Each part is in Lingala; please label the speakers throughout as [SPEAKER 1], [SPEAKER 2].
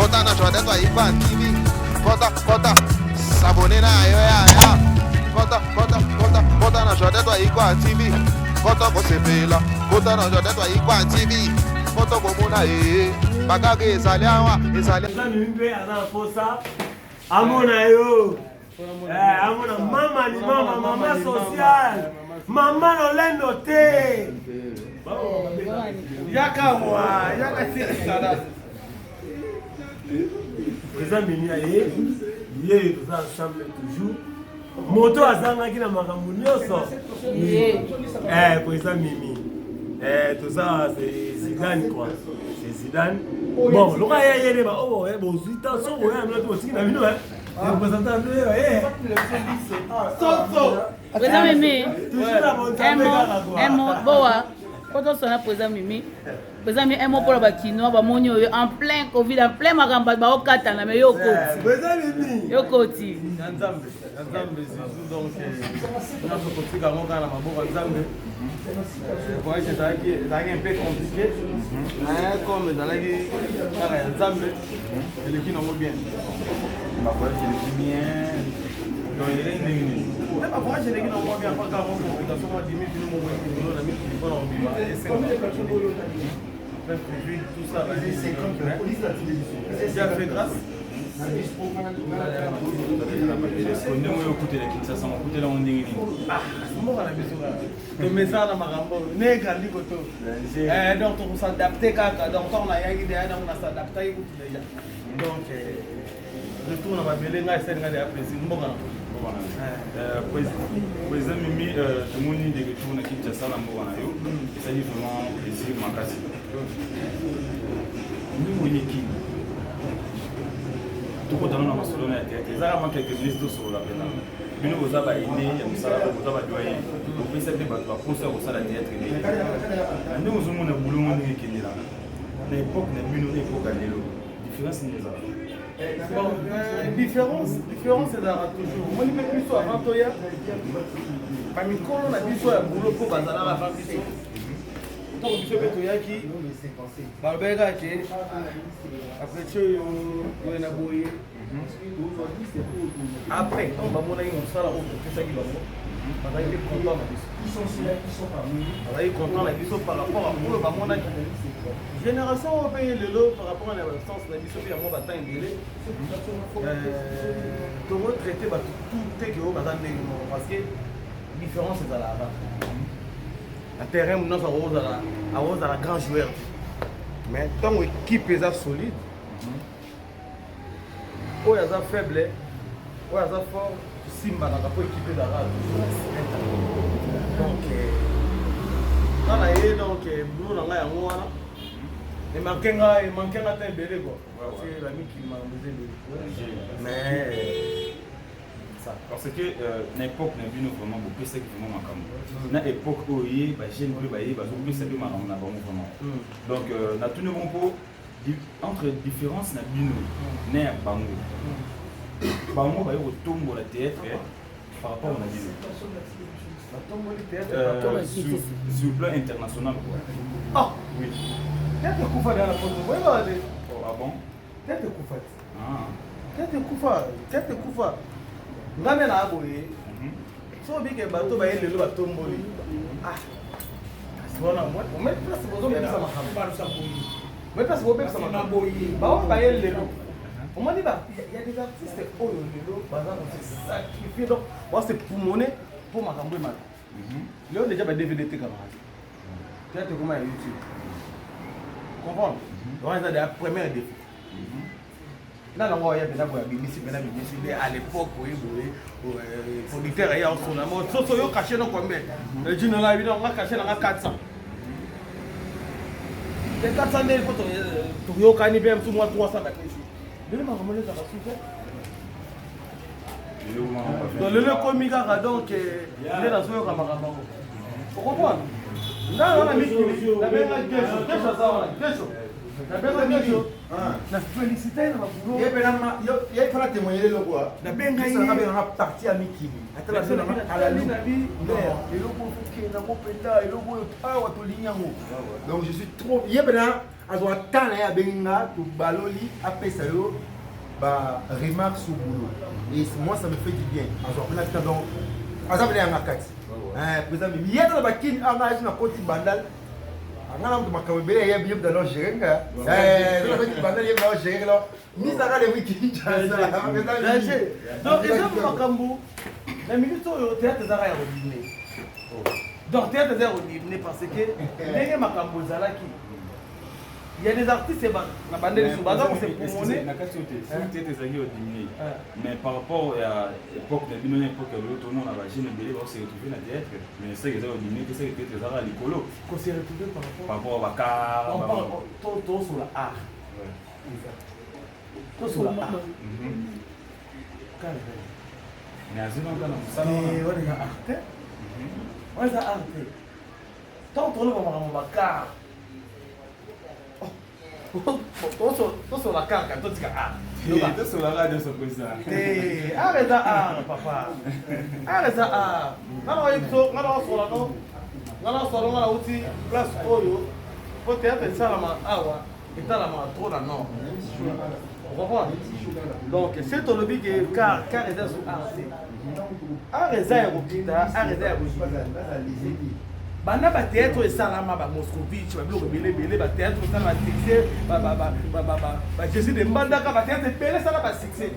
[SPEAKER 1] Bota na joda tua Igua TV. Bota, s'abonner na yo ya. Bota na joda tua Igua TV. Bota ko sepela. Bota na joda tua Igua TV. Bota ko muna bagage ezaliawa.
[SPEAKER 2] Ça mimbe ana fosa. Amona yo. Amona mama social. Mama lolendo te. Yaka sala. Les amis, hier, nous ensemble toujours. Moto azanga kina makambo nyonso. Président Mimi. Tout ça c'est Zidane quoi. C'est Zidane. Bon, le gars yele ba bon Zidane so oya mna to siki na bino représentant
[SPEAKER 3] Président Mimi. Boa. Quand on s'en a président Mimi. Président Mimi un mot pour la Kinois ba moni en plein Covid en plein makambo ba okata na me yo koti.
[SPEAKER 2] Président Mimi.
[SPEAKER 3] Yo koti.
[SPEAKER 2] Nzambe donc na so koti ka mo kana maboko Nzambe. Pour être un peu compliqué. Comme dans la vie Nzambe et le qui n'ont bien. Ma foi c'est bien. Donc il est une mais ma foi c'est le qui n'ont bien pas quand on complication moi 10 000 nous na 1000 pour on vivre et 50 tout ça va 50 j'ai fait grâce donc on s'adapte kaka donc on a yaki déjà donc on s'adapte donc retour na babele nga ese nga de apprécier mbonga
[SPEAKER 4] président Mimi tomoni de retour na Kinshasa na mbonga na yo ça dit vraiment plaisir makasi ni qui tout dans na masolo na théâtre ezala ma quelques minutes sur la pena bino boza ba ine ya musala boza ba doyen on peut se débattre ba concert au sala théâtre ni ande mozumo na boulot ni kendela na époque na bino na époque lelo différence ni ezala
[SPEAKER 2] différence ezalaka toujours omoni mpe biso avant toya bamikolo na biso ya boulot mpo bazalaka avant biso ntango biso mpe toyaki balobeka ke apreti oyo boye na boye après ntango bamonaki mosala oyo topesaki bango bazalaki content na biso bazalaki content na biso par rapport a oyo bamonaki génération oyo mpe lelo par rapport na baabsence na biso mpe yango batan ebele tokotraite bato tout teke oyo baza ndenge moko parce que différence ezalaka na terrain nyonso akozala grand joueur mais ntango équipe eza solide oyo aza faible oyo aza fort simbanaka mpo équipe ezalaka donc tala ye donc boulot na ngai yango wana emankenga ta ebele quoi parce que bamikili makambo eza ebele mais
[SPEAKER 4] parce que na époque na bino vraiment bopesaki vraiment makambo na époque oyo ba jeune mpe baye bazopesa mpe makambo na bango vraiment donc na tuni bon mpo entre différence na bino na ya bango baye kotombola théâtre par rapport na bino sur le plan international quoi.
[SPEAKER 2] Ah oui tete kufa dans la photo voyez pas
[SPEAKER 4] ah bon
[SPEAKER 2] tete kufa ngambe na aboye so bike bato ba yelelo batomboli sibona moi on met place bozo mais ça m'a mais place bozo ça m'a boye ba yelelo on m'a dit bah il y a des artistes oh lelo baza on se sacrifier donc moi c'est pour monnaie pour makambo mal léo déjà ba DVD te camarade peut-être comment YouTube comprendre donc ça la première défi là on ya bena boya bimisi mais à l'époque oui producteur ya on a mo so yo caché no combien le dino là évidemment on a caché na 400 les 400 nel photo to yo kani bien tout moi 300 ba ici dele ma comment les a reçu donc le comica donc il est dans so kamera vous comprenez là on a mis la benga déjà ça na félicité na mabulo
[SPEAKER 5] ye fala témoigner le quoi
[SPEAKER 2] na benga
[SPEAKER 5] ça na benga parti à mikili atala na ala
[SPEAKER 2] na bi
[SPEAKER 5] et le ko fuki na ko penda et le ko awa to linyango donc je suis trop ye bena azwa temps na ya benga to baloli apesa yo ba remarque sur boulot et moi ça me fait du bien azwa pena temps donc azabele ya ngakati président mimi yeta na bakini anga na koti bandal anga na mtu makabele ya biyo dans gérenga na koti bandal ya dans gérenga mise à le week-end
[SPEAKER 2] donc eza makambo na minute oyo théâtre ezaka ya kodimne donc théâtre eza ya kodimne parce que ndenge makambo ezalaki il y a des artistes na bandeli so baza kose pomone
[SPEAKER 4] na kati yote théâtre ezalaki kodimne mais par rapport à époque na bino na époque ya loto non na ba jeune belé ba se retrouver na théâtre mais c'est que ça kodimne que c'est que théâtre ezalaka likolo
[SPEAKER 2] qu'on s'est retrouvé par rapport
[SPEAKER 4] à bakar
[SPEAKER 2] to sur la art to sur la art
[SPEAKER 4] mais azina ngana musala
[SPEAKER 2] on est art on est art tant on va makambo bakar to sur la carte quand tu art
[SPEAKER 4] to sur la radio so pesa
[SPEAKER 2] arrête art papa arrête art ngana yipso ngana sola no ngana sola ngana uti place oyo po théâtre salama awa etalama trop na nord on comprend donc c'est to lobi que car est sur art arrête ya kopita arrête ya kopita bana ba théâtre esalama ba Moscovitch ba biloko belebele ba théâtre esalama succès ba Jésus de Mbandaka ba théâtre belé sala ba succès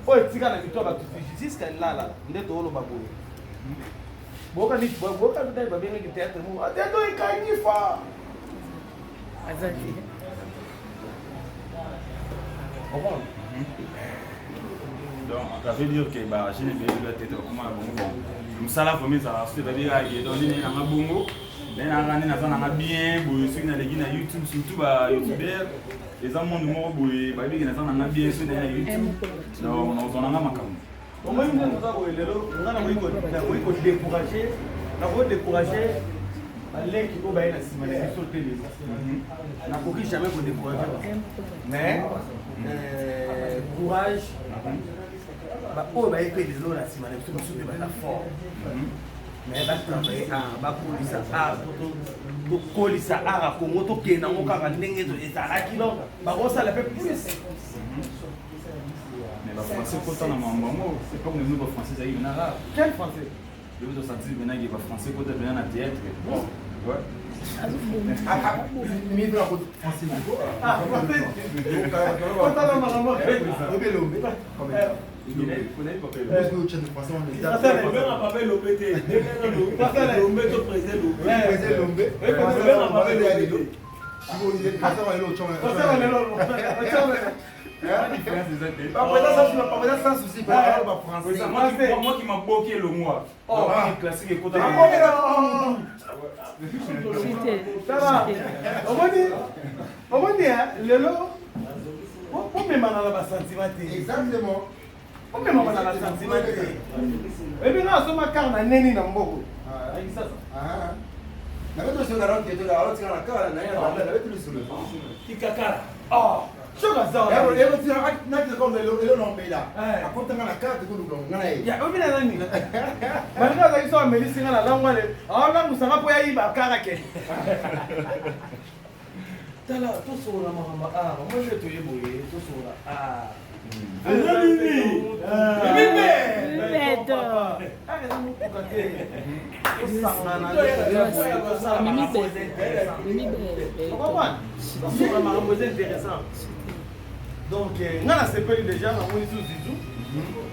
[SPEAKER 2] oyo tika na victoire ba tufi jusqu'à là nde to lo ba boye boka ni boka ndai ba benga théâtre mo théâtre ekangi fa azaki
[SPEAKER 4] donc ça veut dire que bah je ne vais pas être comment bon musala famille ça c'est pas bien que donc ni na bongo na ngani na za na bien boye sur na legi na YouTube surtout ba youtubeur les amants de mo boye ba bi na za na bien sur na YouTube donc on a makambo
[SPEAKER 2] au moins nous nous avons lelo ngana mo iko décourager na ko décourager aller qui ko ba ina sima na sur télé na ko ki jamais ko décourager mais courage oyo bayeko elelo na nsima na biso mosusu ebanda fort mais batravaille art bakolisa art tokolisa art ya kongo tokende yango kaka ndenge ezalaki donc bakosala mpe plus
[SPEAKER 4] mais bafrançais kota na mambango époque na bino bafrançais ezalaki bena rare
[SPEAKER 2] quel français
[SPEAKER 4] yo tosentir benaki bafrançais kota bena na théâtre ouais
[SPEAKER 5] mimi na ko français ngo
[SPEAKER 2] kotala makambo
[SPEAKER 5] obelombe parce que tu as français on est d'accord
[SPEAKER 2] ça pas lombe te lombe to président
[SPEAKER 5] lombe
[SPEAKER 4] moi qui m'a bloqué le mois classique écoute
[SPEAKER 2] omoni lelo omemana na basentiment te
[SPEAKER 5] exactement
[SPEAKER 2] omemana na basentiment te ebi nga asoma kar na neni na mboko ayisasa
[SPEAKER 5] ikakara
[SPEAKER 2] soka zawa obina nani balinga azalaki so amelisinga na langwale aolangusanga mpo yayiba karake tala tosola makambo art moi nde toyeboye tosola art donc nga nasepeli déjà namoni su zizu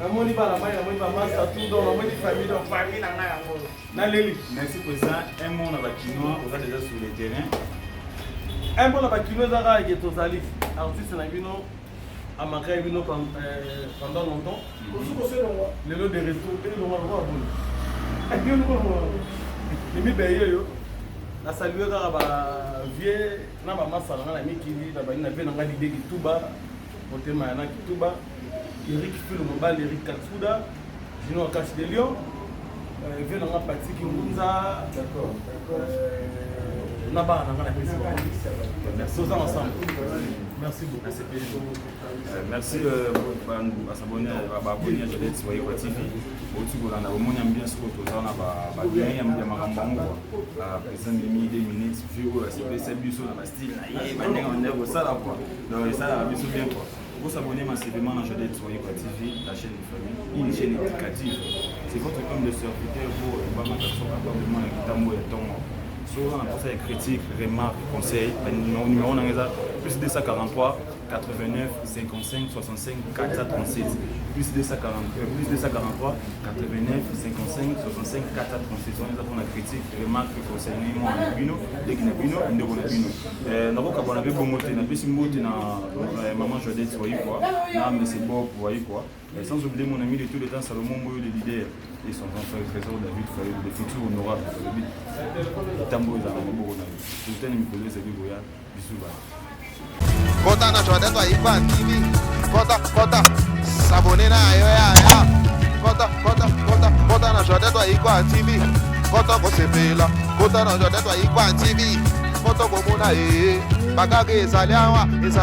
[SPEAKER 2] namoni bana mai namoni bamasa tout donc namoni famille donc famille na ngai yango naleli
[SPEAKER 4] merci président un mot na bakinois oza déjà sur le terrain
[SPEAKER 2] un mot na bakinois ezaka ke tozali artiste na bino amaka bino pendant longtemps lelo de retour limi beye yo nasalue kaka bavie na bamasala nga na mikili na bani na vie na nga lide kituba motema yana kituba Eric Filo mobile Eric Katsuda Gino Akash de Lyon vie na nga Patrick Ngunza na bana nga na pesi merci aux ensemble Merci beaucoup.
[SPEAKER 4] Merci à s'abonner à Jodette Swahili TV. Aussi, on a bien sûr bien président Mimi 2 minutes, c'est bien sûr dans la style. On est ça là quoi. Donc ça bien sûr bien quoi. Vous s'abonner massivement à Jodette Swahili TV, la chaîne de famille, une chaîne éducative. C'est votre homme de serviteur pour pas ma personne probablement avec Tambo et Tom. Souvent on a posé des critiques, remarques, conseils. Mon numéro on a plus 243 89 55 65 437 plus 243 89 55 65 437 on a pour la critique remarque conseil moi bino dès qu'il bino ndo bona bino na ko kabona be bongote na pesi mbote na maman Jodette voyez quoi na monsieur Bob voyez quoi sans oublier mon ami de tout le temps Salomon Moyo le leader et son enfant le trésor David Faye le futur honorable tambo za mbogo na tout le temps Nicolas Zabiboya bisous ba
[SPEAKER 1] Kota na Jodette wa Igba TV. Kota s'abonner na yo ya. Kota na Jodette wa Igba TV. Kota ko sepela. Kota na Jodette wa Igba TV. Kota ko muna bakage esali awa esali